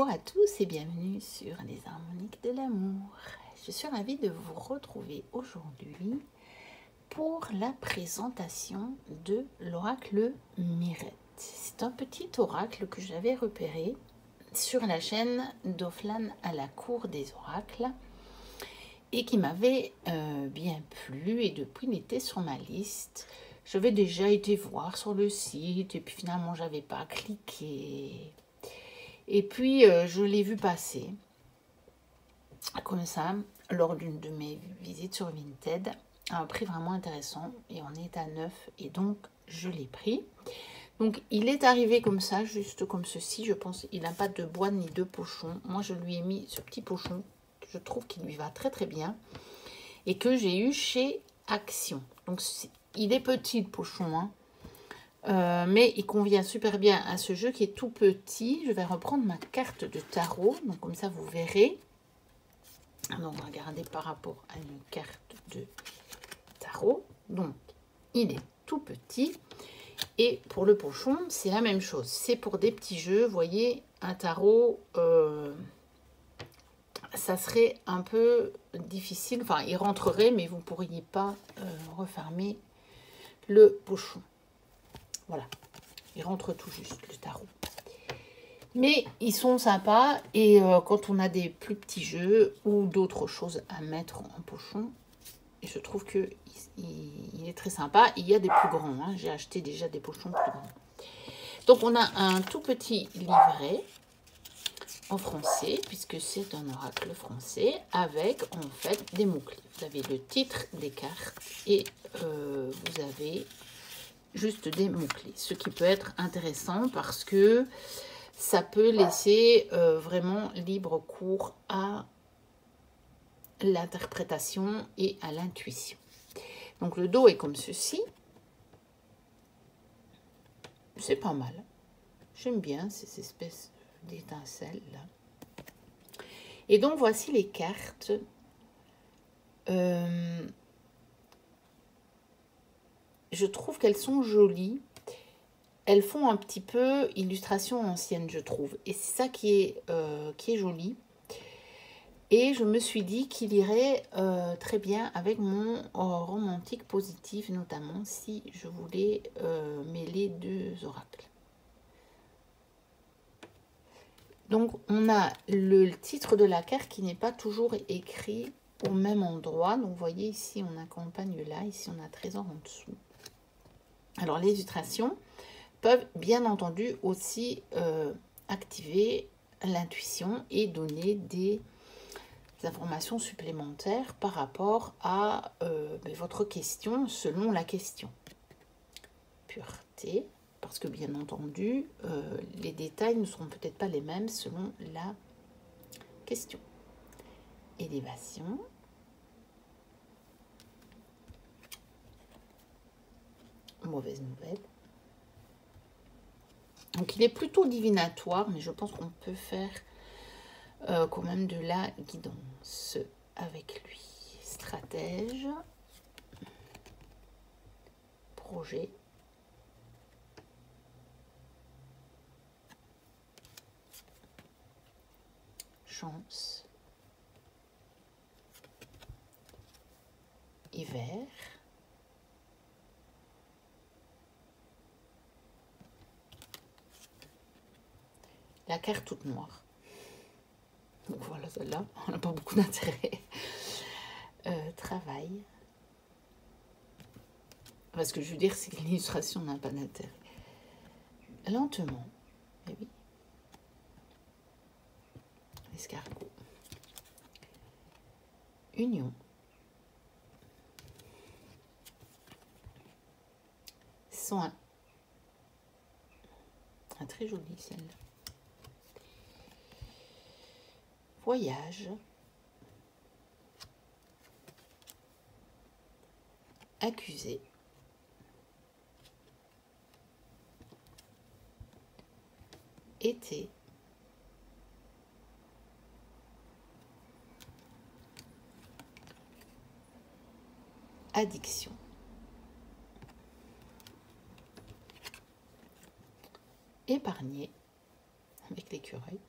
Bonjour à tous et bienvenue sur les harmoniques de l'amour. Je suis ravie de vous retrouver aujourd'hui pour la présentation de l'oracle Mirette. C'est un petit oracle que j'avais repéré sur la chaîne d'Oflan à la cour des oracles et qui m'avait bien plu, et depuis il était sur ma liste. J'avais déjà été voir sur le site et puis finalement j'avais pas cliqué. Et puis, je l'ai vu passer, comme ça, lors d'une de mes visites sur Vinted, à un prix vraiment intéressant. Et on est à 9, et donc, je l'ai pris. Donc, il est arrivé comme ça, juste comme ceci. Je pense qu'il n'a pas de boîte ni de pochon. Moi, je lui ai mis ce petit pochon, que je trouve qu'il lui va très très bien, et que j'ai eu chez Action. Donc, il est petit, le pochon, hein. Mais il convient super bien à ce jeu qui est tout petit. Je vais reprendre ma carte de tarot, donc comme ça vous verrez. Donc regardez par rapport à une carte de tarot. Donc il est tout petit. Et pour le pochon, c'est la même chose. C'est pour des petits jeux. Vous voyez, un tarot, ça serait un peu difficile. Enfin, il rentrerait, mais vous ne pourriez pas refermer le pochon. Voilà. Il rentre tout juste, le tarot. Mais ils sont sympas, et quand on a des plus petits jeux ou d'autres choses à mettre en pochon, je trouve que il est très sympa. Il y a des plus grands, hein. J'ai acheté déjà des pochons plus grands. Donc on a un tout petit livret en français, puisque c'est un oracle français, avec en fait des mots-clés. Vous avez le titre des cartes et vous avez juste des mots-clés, ce qui peut être intéressant parce que ça peut laisser vraiment libre cours à l'interprétation et à l'intuition. Donc le dos est comme ceci. C'est pas mal. J'aime bien ces espèces d'étincelles là. Et donc voici les cartes. Je trouve qu'elles sont jolies. Elles font un petit peu illustration ancienne, je trouve. Et c'est ça qui est joli. Et je me suis dit qu'il irait très bien avec mon romantique positif, notamment si je voulais mêler deux oracles. Donc on a le titre de la carte qui n'est pas toujours écrit au même endroit. Donc vous voyez ici on accompagne là, ici on a trésor en dessous. Alors les illustrations peuvent bien entendu aussi activer l'intuition et donner des informations supplémentaires par rapport à votre question selon la question. Pureté, parce que bien entendu, les détails ne seront peut-être pas les mêmes selon la question. Élévation. Mauvaise nouvelle. Donc il est plutôt divinatoire, mais je pense qu'on peut faire quand même de la guidance avec lui. Stratège. Projet. Chance. Hiver. La carte toute noire. Donc voilà, celle-là, on n'a pas beaucoup d'intérêt. Travail. Parce que je veux dire, c'est que l'illustration n'a pas d'intérêt. Lentement. Eh oui. Escargot. Union. Sont un très joli celle-là. Voyage. Accusé. Été. Addiction. Épargné avec l'écureuil.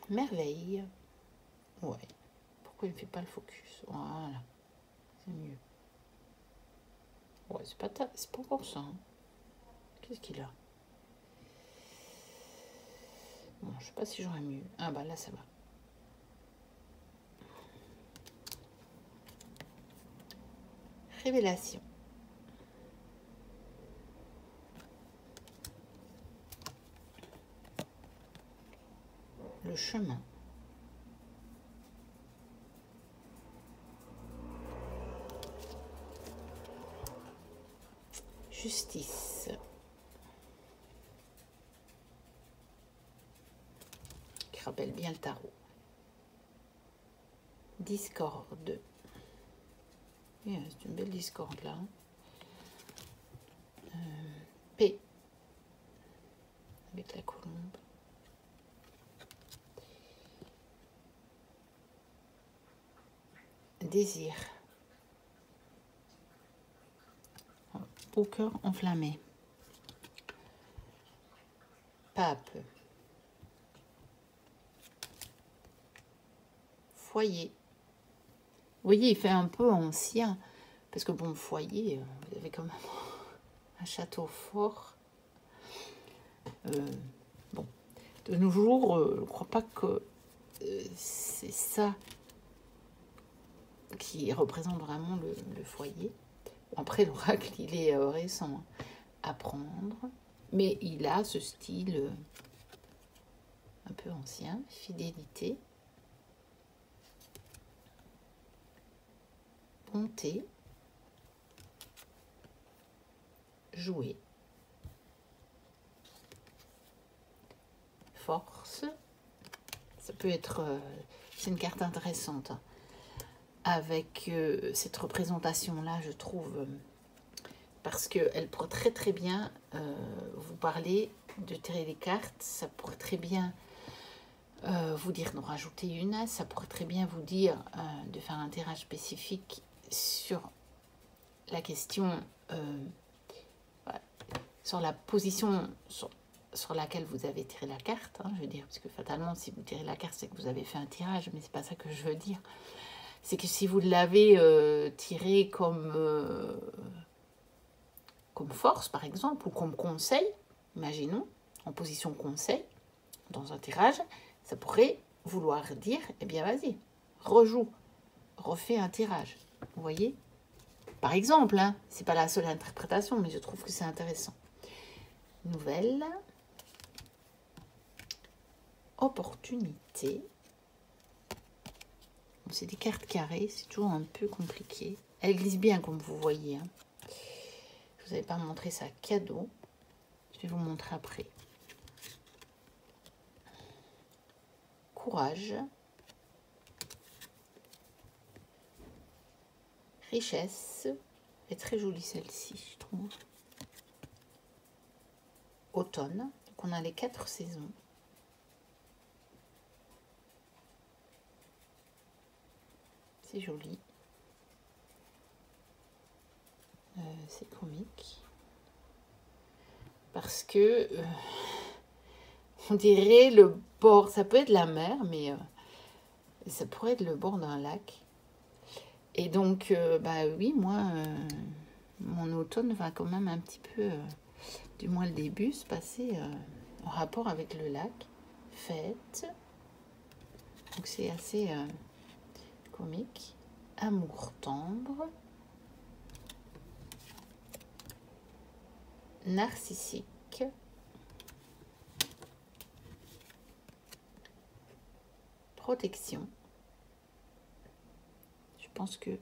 Merveille. Ouais. Pourquoi il ne fait pas le focus? Voilà. C'est mieux. Ouais, c'est pas pour ça. Hein. Qu'est-ce qu'il a? Bon, je sais pas si j'aurais mieux. Ah bah là, ça va. Révélation. Le chemin. Justice. Qui rappelle bien le tarot. Discorde. Yeah, c'est une belle discorde là. Paix. Avec la colombe. Désir. Au cœur enflammé. Pape. Foyer. Vous voyez, il fait un peu ancien. Parce que bon, foyer, vous avez quand même un château fort. Bon, de nos jours, je ne crois pas que c'est ça qui représente vraiment le foyer. Après, l'oracle, il est récent à prendre, mais il a ce style un peu ancien, fidélité, bonté, jouer, force. Ça peut être, c'est une carte intéressante. Hein. Avec cette représentation-là, je trouve, parce qu'elle pourrait très très bien vous parler de tirer les cartes, ça pourrait très bien vous dire d'en rajouter une, ça pourrait très bien vous dire de faire un tirage spécifique sur la question, sur la position sur laquelle vous avez tiré la carte, hein, je veux dire, parce que fatalement, si vous tirez la carte, c'est que vous avez fait un tirage, mais c'est pas ça que je veux dire. C'est que si vous l'avez tiré comme force, par exemple, ou comme conseil, imaginons, en position conseil, dans un tirage, ça pourrait vouloir dire, eh bien, vas-y, rejoue, refais un tirage. Vous voyez? Par exemple, hein, c'est pas la seule interprétation, mais je trouve que c'est intéressant. Nouvelle. Opportunité. C'est des cartes carrées, c'est toujours un peu compliqué. Elle glisse bien, comme vous voyez. Hein. Je ne vous avais pas montré ça cadeau. Je vais vous montrer après. Courage. Richesse. Elle est très jolie celle-ci, je trouve. Automne. Donc on a les 4 saisons. C'est joli. C'est comique. Parce que on dirait le bord, ça peut être la mer, mais ça pourrait être le bord d'un lac. Et donc, bah oui, moi, mon automne va quand même un petit peu, du moins le début, se passer en rapport avec le lac. Fête. Donc c'est assez comique. Amour tendre. Narcissique. Protection. Je pense que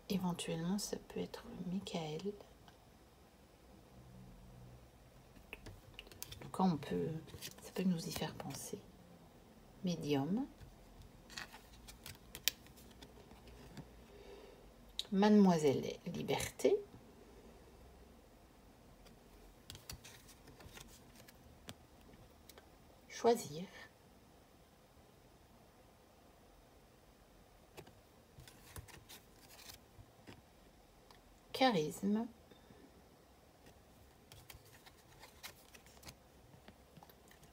éventuellement ça peut être Michael. En tout cas, ça peut nous y faire penser. Médium. Mademoiselle Liberté. Choisir. Charisme.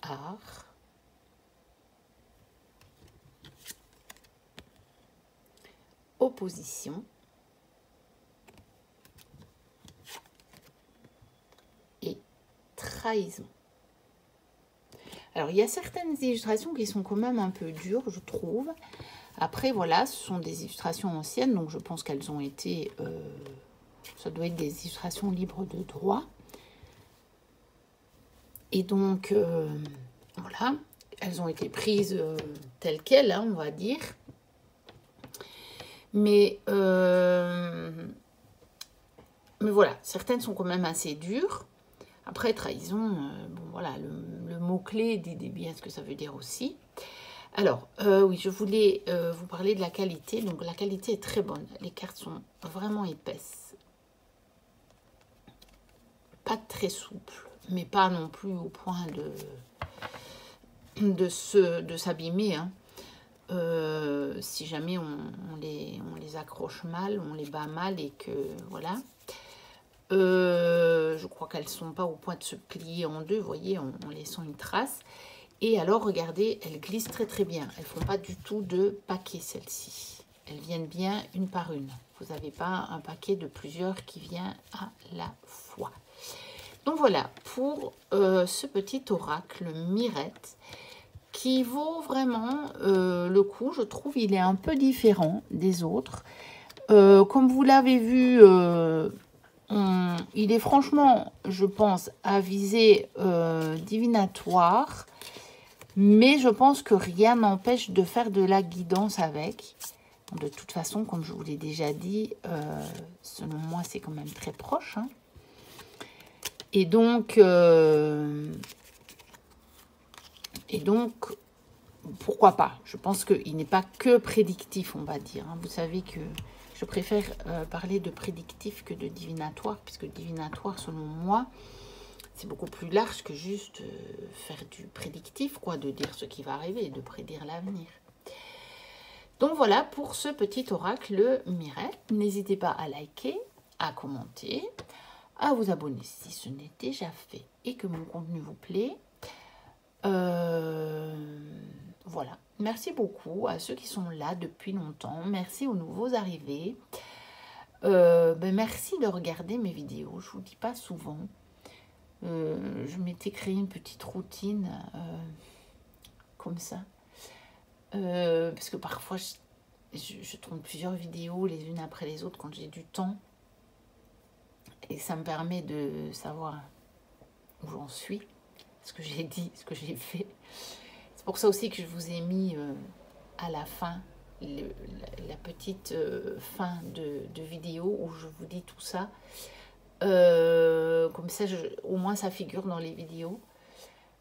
art, opposition et trahison. Alors, il y a certaines illustrations qui sont quand même un peu dures, je trouve. Après, voilà, ce sont des illustrations anciennes, donc je pense qu'elles ont été... ça doit être des illustrations libres de droit. Et donc, voilà, elles ont été prises telles quelles, hein, on va dire. Mais voilà, certaines sont quand même assez dures. Après, trahison, bon voilà, le mot-clé dit bien ce que ça veut dire aussi. Alors, oui, je voulais vous parler de la qualité. Donc, la qualité est très bonne. Les cartes sont vraiment épaisses. Pas très souples, mais pas non plus au point de s'abîmer. Hein. Si jamais on les accroche mal, on les bat mal et que, voilà... je crois qu'elles ne sont pas au point de se plier en deux, vous voyez, en laissant une trace. Et alors, regardez, elles glissent très très bien. Elles ne font pas du tout de paquet, celles-ci. Elles viennent bien une par une. Vous n'avez pas un paquet de plusieurs qui vient à la fois. Donc voilà, pour ce petit oracle Mirette, qui vaut vraiment le coup. Je trouve il est un peu différent des autres. Comme vous l'avez vu... il est franchement, je pense, à visée divinatoire, mais je pense que rien n'empêche de faire de la guidance avec. De toute façon, comme je vous l'ai déjà dit, selon moi, c'est quand même très proche. Hein. Et donc, pourquoi pas? Je pense qu'il n'est pas que prédictif, on va dire. Hein. Vous savez que... Je préfère parler de prédictif que de divinatoire, puisque divinatoire, selon moi, c'est beaucoup plus large que juste faire du prédictif, quoi, de dire ce qui va arriver, de prédire l'avenir. Donc voilà pour ce petit oracle Mirette. N'hésitez pas à liker, à commenter, à vous abonner si ce n'est déjà fait et que mon contenu vous plaît. Voilà. Merci beaucoup à ceux qui sont là depuis longtemps. Merci aux nouveaux arrivés. Merci de regarder mes vidéos. Je ne vous le dis pas souvent. Je m'étais créé une petite routine comme ça. Parce que parfois, je tourne plusieurs vidéos les unes après les autres quand j'ai du temps. Et ça me permet de savoir où j'en suis, ce que j'ai dit, ce que j'ai fait. C'est pour ça aussi que je vous ai mis à la fin, la petite fin de vidéo où je vous dis tout ça. Comme ça, au moins ça figure dans les vidéos.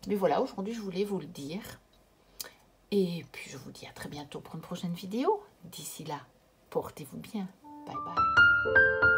Mais voilà, aujourd'hui je voulais vous le dire. Et puis je vous dis à très bientôt pour une prochaine vidéo. D'ici là, portez-vous bien. Bye bye.